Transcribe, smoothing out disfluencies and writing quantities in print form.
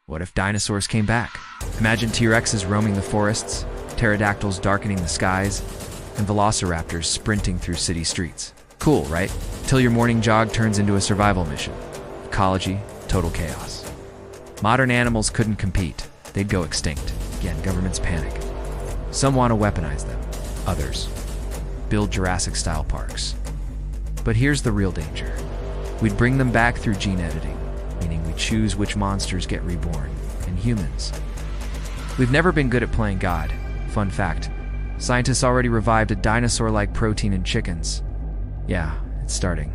What if dinosaurs came back? Imagine T-Rexes roaming the forests, pterodactyls darkening the skies, and velociraptors sprinting through city streets. Cool, right? Till your morning jog turns into a survival mission. Ecology, total chaos. Modern animals couldn't compete. They'd go extinct. Again, governments panic. Some want to weaponize them. Others build Jurassic-style parks. But here's the real danger. We'd bring them back through gene editing, meaning we choose which monsters get reborn, and humans. We've never been good at playing God. Fun fact, scientists already revived a dinosaur-like protein in chickens. Yeah, it's starting.